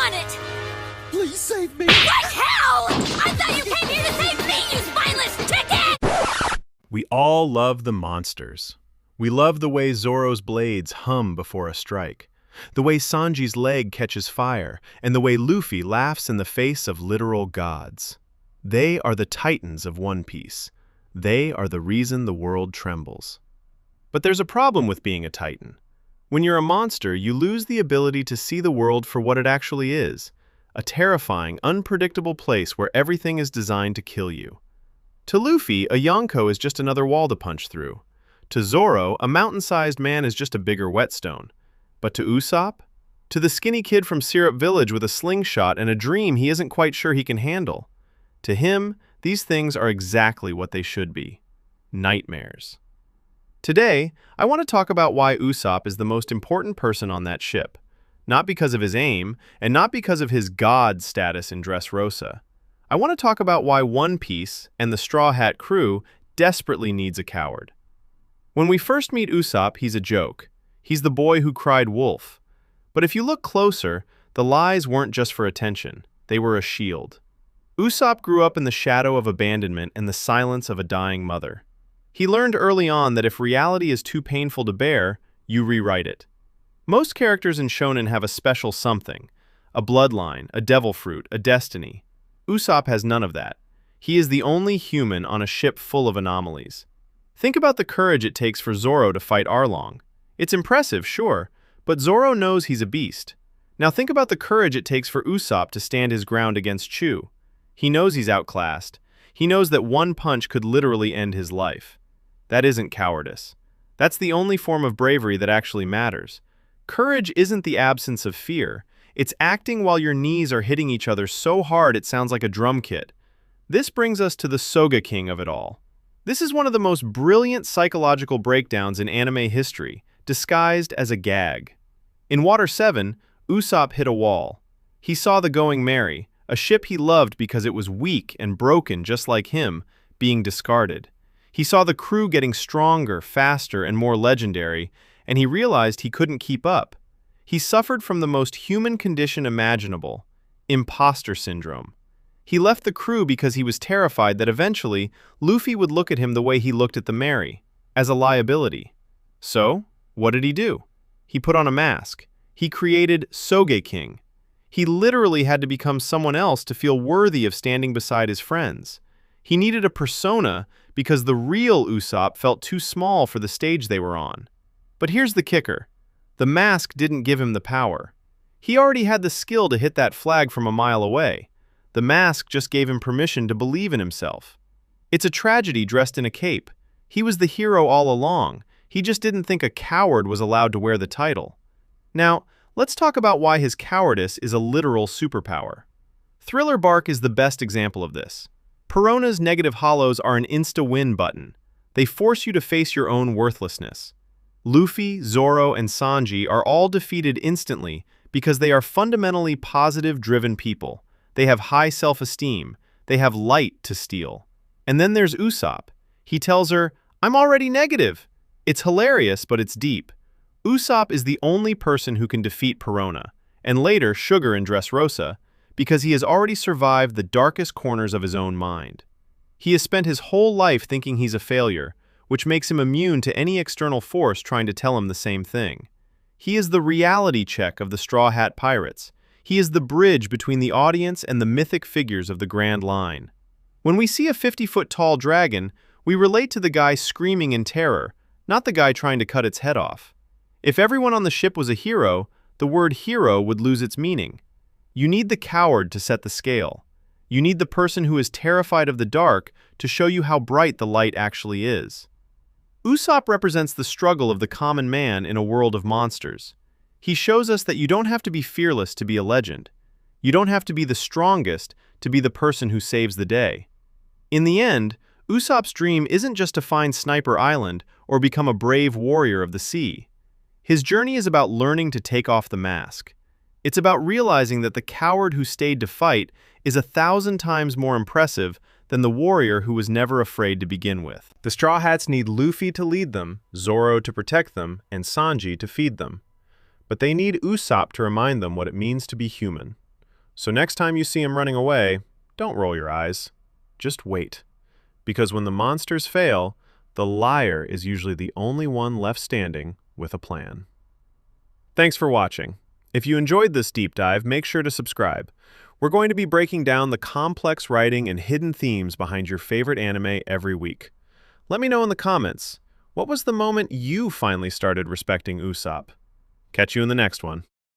on it! Please save me! What hell? I thought you came here to save me, you spineless chicken! We all love the monsters. We love the way Zoro's blades hum before a strike, the way Sanji's leg catches fire, and the way Luffy laughs in the face of literal gods. They are the titans of One Piece. They are the reason the world trembles. But there's a problem with being a titan. When you're a monster, you lose the ability to see the world for what it actually is, a terrifying, unpredictable place where everything is designed to kill you. To Luffy, a Yonko is just another wall to punch through. To Zoro, a mountain-sized man is just a bigger whetstone. But to Usopp? To the skinny kid from Syrup Village with a slingshot and a dream he isn't quite sure he can handle. To him, these things are exactly what they should be. Nightmares. Today, I want to talk about why Usopp is the most important person on that ship. Not because of his aim, and not because of his god status in Dressrosa. I want to talk about why One Piece and the Straw Hat crew desperately needs a coward. When we first meet Usopp, he's a joke. He's the boy who cried wolf. But if you look closer, the lies weren't just for attention. They were a shield. Usopp grew up in the shadow of abandonment and the silence of a dying mother. He learned early on that if reality is too painful to bear, you rewrite it. Most characters in shonen have a special something, a bloodline, a devil fruit, a destiny. Usopp has none of that. He is the only human on a ship full of anomalies. Think about the courage it takes for Zoro to fight Arlong. It's impressive, sure, but Zoro knows he's a beast. Now think about the courage it takes for Usopp to stand his ground against Chu. He knows he's outclassed. He knows that one punch could literally end his life. That isn't cowardice. That's the only form of bravery that actually matters. Courage isn't the absence of fear. It's acting while your knees are hitting each other so hard it sounds like a drum kit. This brings us to the Soga King of it all. This is one of the most brilliant psychological breakdowns in anime history, disguised as a gag. In Water 7, Usopp hit a wall. He saw the Going Merry, a ship he loved because it was weak and broken just like him, being discarded. He saw the crew getting stronger, faster, and more legendary, and he realized he couldn't keep up. He suffered from the most human condition imaginable, imposter syndrome. He left the crew because he was terrified that eventually Luffy would look at him the way he looked at the Merry, as a liability. So, what did he do? He put on a mask. He created Soge King. He literally had to become someone else to feel worthy of standing beside his friends. He needed a persona because the real Usopp felt too small for the stage they were on. But here's the kicker. The mask didn't give him the power. He already had the skill to hit that flag from a mile away. The mask just gave him permission to believe in himself. It's a tragedy dressed in a cape. He was the hero all along. He just didn't think a coward was allowed to wear the title. Now, let's talk about why his cowardice is a literal superpower. Thriller Bark is the best example of this. Perona's negative hollows are an insta-win button. They force you to face your own worthlessness. Luffy, Zoro, and Sanji are all defeated instantly because they are fundamentally positive-driven people. They have high self-esteem. They have light to steal. And then there's Usopp. He tells her, "I'm already negative." It's hilarious, but it's deep. Usopp is the only person who can defeat Perona, and later Sugar in Dressrosa, because he has already survived the darkest corners of his own mind. He has spent his whole life thinking he's a failure, which makes him immune to any external force trying to tell him the same thing. He is the reality check of the Straw Hat Pirates. He is the bridge between the audience and the mythic figures of the Grand Line. When we see a 50-foot-tall dragon, we relate to the guy screaming in terror, not the guy trying to cut its head off. If everyone on the ship was a hero, the word hero would lose its meaning. You need the coward to set the scale. You need the person who is terrified of the dark to show you how bright the light actually is. Usopp represents the struggle of the common man in a world of monsters. He shows us that you don't have to be fearless to be a legend. You don't have to be the strongest to be the person who saves the day. In the end, Usopp's dream isn't just to find Sniper Island or become a brave warrior of the sea. His journey is about learning to take off the mask. It's about realizing that the coward who stayed to fight is 1,000 times more impressive than the warrior who was never afraid to begin with. The Straw Hats need Luffy to lead them, Zoro to protect them, and Sanji to feed them. But they need Usopp to remind them what it means to be human. So next time you see him running away, don't roll your eyes. Just wait. Because when the monsters fail, the liar is usually the only one left standing with a plan. Thanks for watching. If you enjoyed this deep dive, make sure to subscribe. We're going to be breaking down the complex writing and hidden themes behind your favorite anime every week. Let me know in the comments, what was the moment you finally started respecting Usopp? Catch you in the next one.